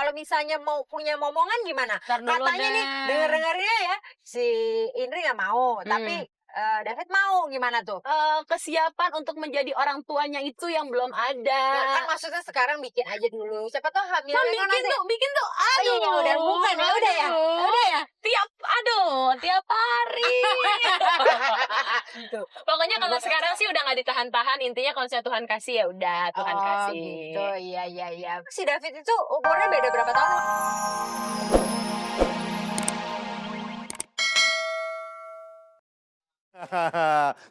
kalau misalnya mau punya momongan gimana? Katanya nih, denger-dengernya ya, si Indri nggak mau, tapi David mau, gimana tuh? Kesiapan untuk menjadi orang tuanya itu yang belum ada. Kan maksudnya sekarang bikin aja dulu. Siapa tahu hamilnya kan nanti. Bikin tuh. Oh iya, Aduh. udah bukan ya, udah ya. Udah ya. Tiap hari. Pokoknya kalau sekarang sih udah nggak ditahan-tahan. Intinya kalau saya Tuhan kasih ya udah Tuhan kasih. Gitu, iya. Si David itu umurnya beda berapa tahun?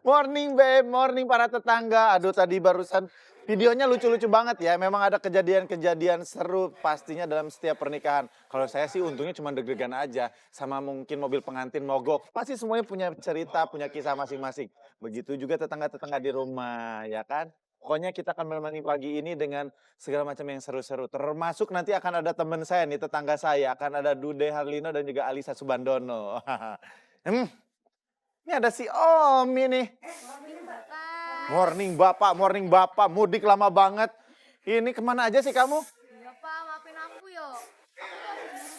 Morning babe, morning para tetangga. Aduh tadi barusan videonya lucu-lucu banget ya. Memang ada kejadian-kejadian seru pastinya dalam setiap pernikahan. Kalau saya sih untungnya cuma deg-degan aja. Sama mungkin mobil pengantin mogok. Pasti semuanya punya cerita, punya kisah masing-masing. Begitu juga tetangga-tetangga di rumah, ya kan? Pokoknya kita akan menemani pagi ini dengan segala macam yang seru-seru. Termasuk nanti akan ada teman saya nih, tetangga saya. Akan ada Dude Harlino dan juga Alisa Subandono. Ini ada si Omi nih. Morning Bapak. Mudik lama banget. Ini kemana aja sih kamu? Iya Pak, maafin aku yo.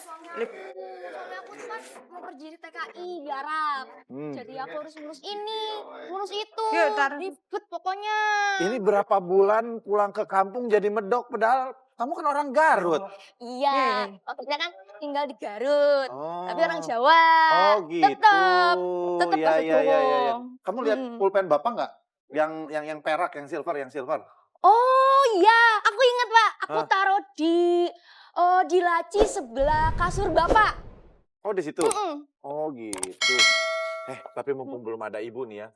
Suami aku tuh kan mau kerja di TKI di Arab. Jadi aku harus ngurus ini, ngurus itu. Ribet pokoknya. Ini berapa bulan pulang ke kampung jadi medok, padahal kamu kan orang Garut. Iya, maksudnya kan tinggal di Garut. Oh. Tapi orang Jawa. Oh gitu. Tetep ya, masih ya. bohong. Kamu lihat pulpen Bapak nggak? Yang perak, yang silver. Oh iya, aku ingat Pak. Aku taruh di laci sebelah kasur Bapak. Oh di situ. Oh gitu. Tapi mumpung belum ada ibu nih ya.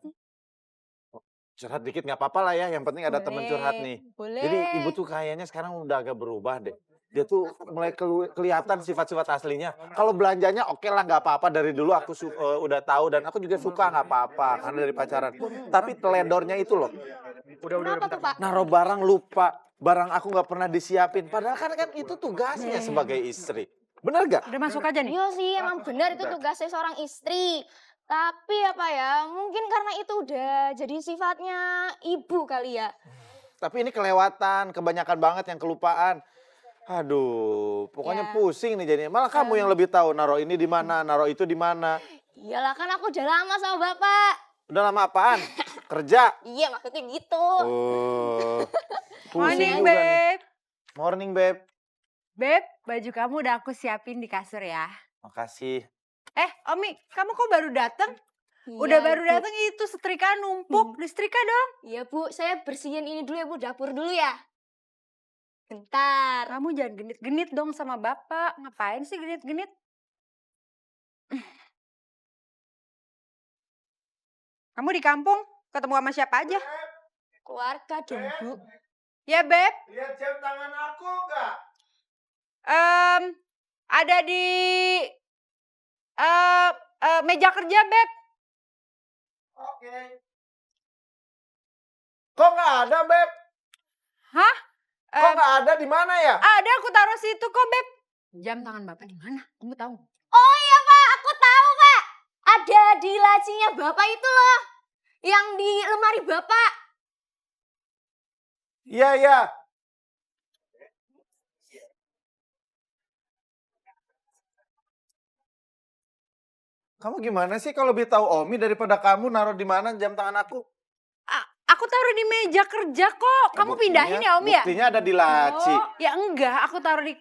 Curhat dikit nggak apa-apa lah ya, yang penting ada temen curhat nih. Boleh. Jadi ibu tuh kayaknya sekarang udah agak berubah deh. Dia tuh mulai kelihatan sifat-sifat aslinya. Kalau belanjanya oke lah nggak apa-apa, dari dulu aku udah tahu dan aku juga suka nggak apa-apa karena dari pacaran. Tapi teledornya itu loh. Kenapa tuh Pak? Naruh barang lupa, barang aku nggak pernah disiapin. Padahal kan itu tugasnya sebagai istri. Bener gak? Udah masuk aja nih. Iya sih, emang benar itu tugasnya seorang istri. Tapi apa ya, mungkin karena itu udah jadi sifatnya ibu kali ya. Tapi ini kelewatan, kebanyakan banget yang kelupaan. Aduh, pokoknya pusing nih jadinya. Malah kamu yang lebih tahu naruh ini di mana, naruh itu di mana. Iyalah kan aku udah lama sama Bapak. Udah lama apaan? Kerja? Iya, maksudnya gitu. Oh. Morning, juga nih. Beb. Morning, Beb. Beb, baju kamu udah aku siapin di kasur ya. Makasih. Omi, kamu kok baru datang? Iya, Udah baru Bu. datang itu setrika numpuk, disetrika dong. Iya Bu, saya bersihin ini dulu ya Bu, dapur dulu ya. Bentar. Kamu jangan genit-genit dong sama bapak. Ngapain sih genit-genit? Kamu di kampung ketemu sama siapa aja? Keluarga dong Bu. Ya, Beb. Lihat jam tangan aku nggak? Ada di meja kerja, Beb. Oke. Kok nggak ada, Beb? Hah? Kok nggak ada, di mana ya? Ada, aku taruh situ kok, Beb. Jam tangan bapak di mana? Kamu tahu? Oh iya Pak, aku tahu Pak. Ada di lacinya Bapak itu loh. Yang di lemari Bapak. Iya. Kamu gimana sih kalau lebih tahu Omi daripada kamu naruh di mana jam tangan aku? Aku taruh di meja kerja kok. Kamu pindahin ya, Om ya? Buktinya ada di laci. Oh, ya enggak, aku taruh di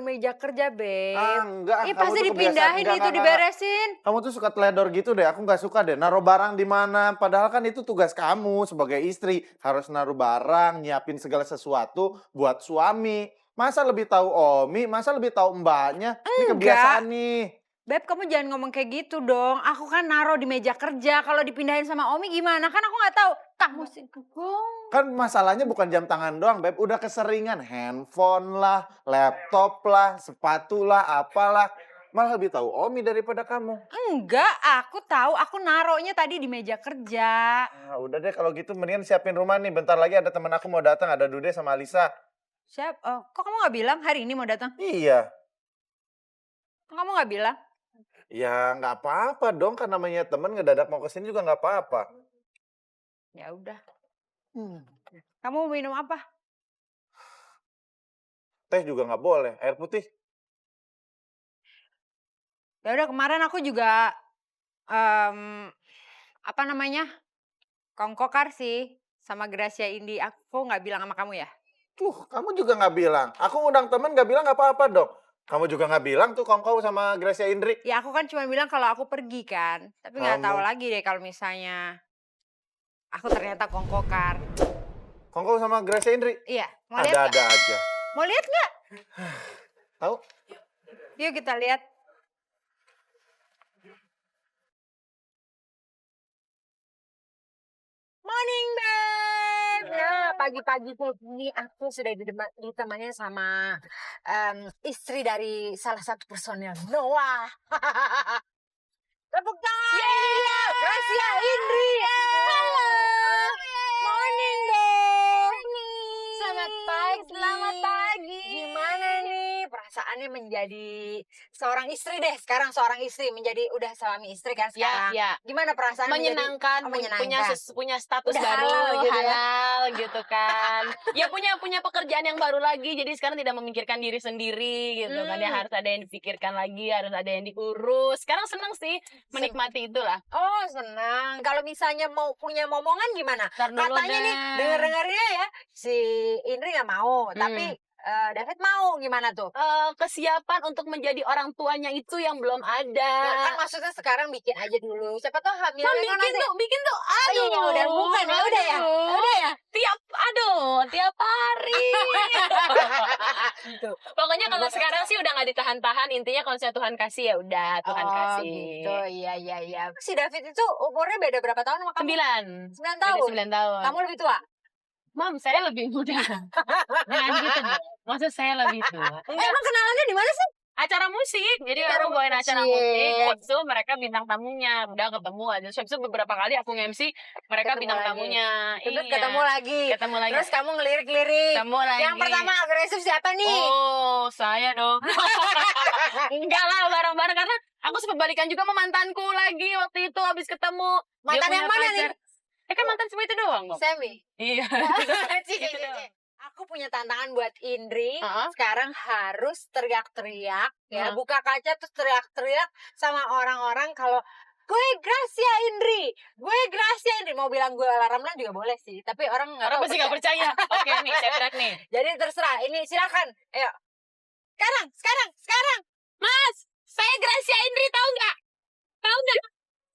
meja kerja, Beb. Enggak. Ih, kamu pasti tuh dipindahin kebiasaan. itu Enggak. diberesin. Kamu tuh suka teledor gitu deh, aku nggak suka deh. Naruh barang di mana, padahal kan itu tugas kamu sebagai istri. Harus naruh barang, nyiapin segala sesuatu buat suami. Masa lebih tahu Omi, masa lebih tahu mbaknya? Ini Enggak. kebiasaan nih. Beb, kamu jangan ngomong kayak gitu dong. Aku kan naruh di meja kerja. Kalau dipindahin sama Omi gimana? Kan aku nggak tahu. Kamu sih bohong. Kan masalahnya bukan jam tangan doang, Beb. Udah keseringan. Handphone lah, laptop lah, sepatu lah, apalah. Malah lebih tahu Omi daripada kamu. Enggak, aku tahu. Aku naruhnya tadi di meja kerja. Nah, udah deh kalau gitu mendingan siapin rumah nih. Bentar lagi ada temen aku mau datang, ada Dude sama Alisa. Siap? Oh, kok kamu nggak bilang hari ini mau datang? Iya. Kok kamu nggak bilang? Ya nggak apa-apa dong, kan namanya temen ngedadak mau kesini juga nggak apa-apa. Ya udah. Kamu mau minum apa? Teh juga nggak boleh. Air putih. Ya udah kemarin aku juga apa namanya? Kongkokar sih sama Gracia Indi. Aku nggak bilang sama kamu ya? Kamu juga nggak bilang. Aku ngundang temen nggak bilang nggak apa-apa dong. Kamu juga nggak bilang tuh kongkow sama Gracia Indri. Ya aku kan cuma bilang kalau aku pergi kan. Tapi nggak tahu Kamu. lagi deh kalau misalnya aku ternyata kongkokar. Kongkow sama Gracia Indri. Iya, mau lihat nggak? Ada-ada aja. Mau lihat nggak? Tahu? Yuk kita lihat. Morning, Beb. Nah, pagi-pagi ini aku sudah ditemani sama istri dari salah satu personel Noah. Tepuk tangan. Gracia Indri. Halo. Morning, Beb. Selamat pagi. Selamat pagi. Gimana nih perasaannya menjadi seorang istri deh? Sekarang seorang istri menjadi udah suami istri kan sekarang. Ya. Gimana perasaan Menyenangkan, menyenangkan. punya status Udah baru, halal gitu ya. halal gitu kan. Ya punya pekerjaan yang baru lagi, jadi sekarang tidak memikirkan diri sendiri gitu kan. Ya harus ada yang dipikirkan lagi, harus ada yang diurus. Sekarang senang sih menikmati itulah. Oh, senang. Kalau misalnya mau punya momongan gimana? Ntar dulu Katanya nih, deh. denger-dengernya ya, si Indri nggak mau, tapi David mau. Gimana tuh? Kesiapan untuk menjadi orang tuanya itu yang belum ada. Kan maksudnya sekarang bikin aja dulu. Siapa tahu hamil. Nah, bikin tuh, aduh. iya, udah bukan ya, udah ya? Udah ya? Tiap hari. Pokoknya kalau sekarang sih udah nggak ditahan-tahan, intinya kalau saya Tuhan kasih ya udah Tuhan Oh, kasih. gitu. Iya. Si David itu umurnya beda berapa tahun sama kamu? 9. 9 tahun. 9 tahun. Kamu lebih tua? Mam, saya lebih muda. Jangan gitu dong. Maksud saya lebih tua. Emang kenalannya di mana sih? Acara musik. Jadi Acara aku bawain acara musik. musik. Habis itu mereka bintang tamunya. Udah ketemu aja. Habis itu beberapa kali aku nge-MC, mereka Ketemu bintang lagi. tamunya. Terus Iya. ketemu lagi. Ketemu lagi. Terus kamu ngelirik-lirik. Ketemu lagi. Yang pertama agresif siapa nih? Oh, saya dong. Enggak lah, bareng-bareng. Karena aku sempat balikan juga sama mantanku lagi waktu itu habis ketemu. Dia Mantan punya yang mana pacar. Kan mantan semua itu doang, Bang. Semi. Iya. Cie. Aku punya tantangan buat Indri. Heeh. Sekarang harus teriak-teriak ya, buka kaca terus teriak-teriak sama orang-orang kalau gue Gracia Indri, mau bilang gue Ramlan juga boleh sih, tapi orang nggak Orang tahu. pasti nggak percaya. Oke nih, saya berat nih. Jadi terserah, ini silakan, ayo. Sekarang. Mas, saya Gracia Indri, tahu nggak?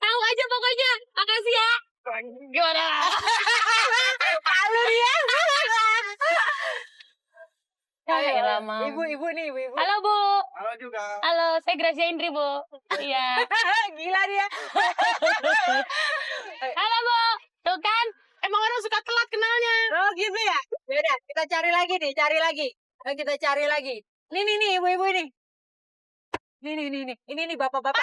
Tahu aja pokoknya. Makasih ya. Gimana? Halo dia. Ya lama. Ibu nih, ibu. Halo Bu. Halo juga. Halo, saya Gracia Indri Bu. Iya. Gila dia. Halo Bu. Tuh kan, emang orang suka telat kenalnya. Oh gitu ya. Beda, kita cari lagi nih, Kita cari lagi. Nih, ibu-ibu ini. Nih. Ini nih bapak-bapak.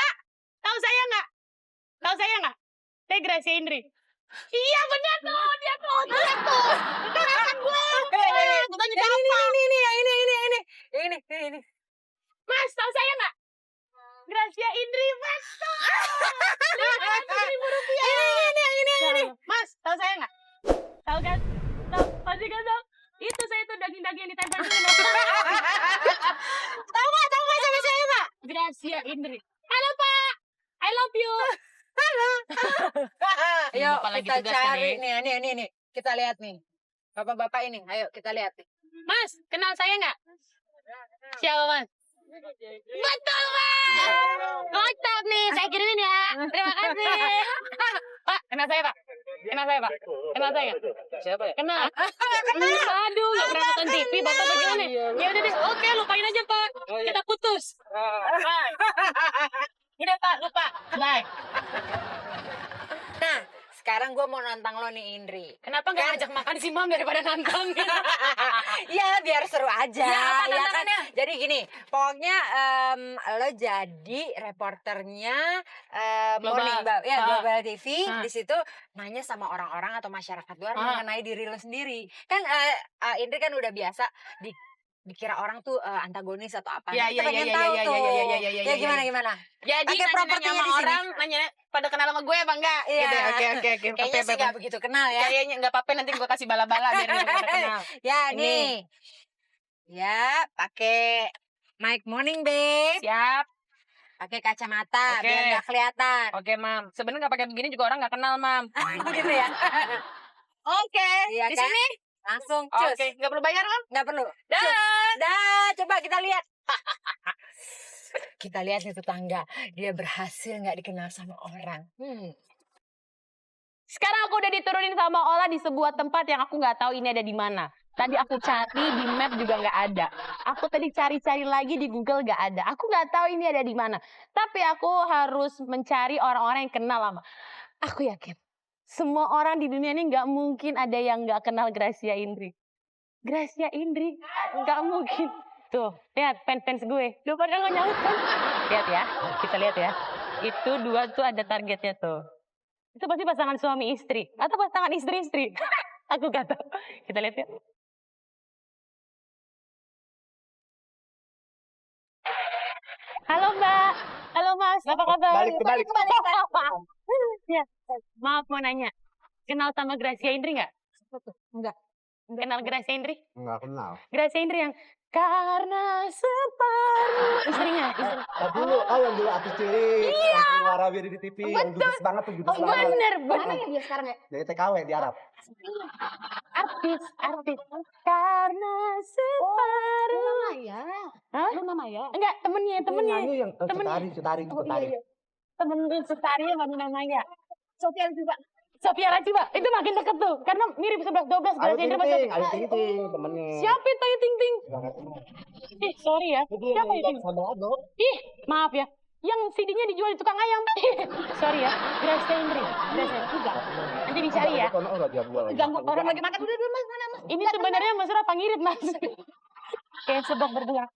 Tahu saya nggak? Saya Gracia Indri. Iya benar tuh, dia tuh. Itu rekan gue. Tanya siapa? Ini. Mas, tahu saya nggak? Gracia Indri, Mas. Ini. Mas, tahu saya nggak? Tahu kan? Tahu, pasti kan tahu. Itu saya tuh daging-daging yang ditempel dulu. Tahu nggak sama saya nggak? Gracia Indri. Halo Pak, I love you. Ayo Bapak lagi kita tugas cari kan, nih. Kita lihat nih. Bapak-bapak ini, ayo kita lihat nih. Mas, kenal saya nggak? Siapa Mas? Betul Mas. Kocak nih, saya kirimin ya. Terima kasih. Pak, kenal saya Pak. Kenal saya nggak? Siapa ya? Kenal. Aduh, nggak pernah nonton TV, Bapak bagaimana? Ya udah deh, oke lupain aja Pak. Kita putus. Bye. Udah Pak, lupa. Bye. Nah, sekarang gue mau nantang lo nih Indri. Kenapa nggak ngajak makan sih Mam daripada nantang? Ya biar seru aja. Ya, apa ya kan? tantangannya? Jadi gini, pokoknya lo jadi reporternya Morning Bab, ya Global TV. Di situ nanya sama orang-orang atau masyarakat luar mengenai diri lo sendiri. Kan Indri kan udah biasa dikira orang tuh antagonis atau apa. Ya, Kita ya, pengen ya, tahu ya, tuh. ya, Gimana? Jadi Pakai nanya propertinya sama di sini. orang, nanya pada kenal sama gue apa enggak? Iya. Gitu. Oke. Kayaknya sih nggak begitu kenal ya. Kayaknya nggak apa-apa nanti gue kasih bala-bala biar dia pada kenal. Ya Ini. nih. Ya, pakai mic morning, babe. Siap. Pakai kacamata Oke. biar nggak kelihatan. Oke, Mam. Sebenarnya nggak pakai begini juga orang nggak kenal, Mam. Gitu ya. Oke. Iya Di kan? sini? Langsung cus. Oke. Nggak perlu bayar, Mam? Nggak perlu. Dah. Cus. Dah, coba kita lihat. Kita lihat nih tetangga. Dia berhasil nggak dikenal sama orang. Sekarang aku udah diturunin sama Ola di sebuah tempat yang aku nggak tahu ini ada di mana. Tadi aku cari di map juga nggak ada. Aku tadi cari-cari lagi di Google nggak ada. Aku nggak tahu ini ada di mana. Tapi aku harus mencari orang-orang yang kenal sama. Aku yakin semua orang di dunia ini nggak mungkin ada yang nggak kenal Gracia Indri. Gracia Indri nggak mungkin. Tuh, lihat fans-fans gue. Udah pada nggak nyaut kan? Lihat ya, kita lihat ya. Itu dua tuh ada targetnya tuh. Itu pasti pasangan suami istri atau pasangan istri-istri. Aku gak tahu. Kita lihat ya. Halo Mbak. Halo Mas. Apa kabar? Balik. Ya. Maaf mau nanya. Kenal sama Gracia Indri nggak? Enggak. Kenal Gracia Indri? Enggak kenal. Gracia Indri yang karena separuh istrinya. Tapi lu, yang dulu artis cilik, yang suara biar di TV, yang judes banget tuh, judes banget. Bener, Mana bener. ya dia sekarang ya? Dari TKW di Arab. Artis. Karena separuh. Luna Maya. Hah? Luna Maya. Enggak, temennya. Nyanyi yang Temennya. Cutari. Temen Sutari yang namanya Sophia juga. Sophia Lajiba. Itu makin deket tuh, karena mirip 11-12 Ayu Gracia Indri Ting sama Ting, Sophia. Ayu Ting Ting, temennya. Siapa itu Ayu Ting Ting? Sorry ya. Siapa Ayu Ting? Sama Ado. Ih, maaf ya. Yang CD-nya dijual di tukang ayam. Sorry ya, Gracia Indri. Gracia juga. Nanti dicari ya. Ganggu orang lagi makan. Udah, Mas, mana Mas? Ini sebenarnya Mas Rafa ngirit, Mas. Kayak sebab berdua.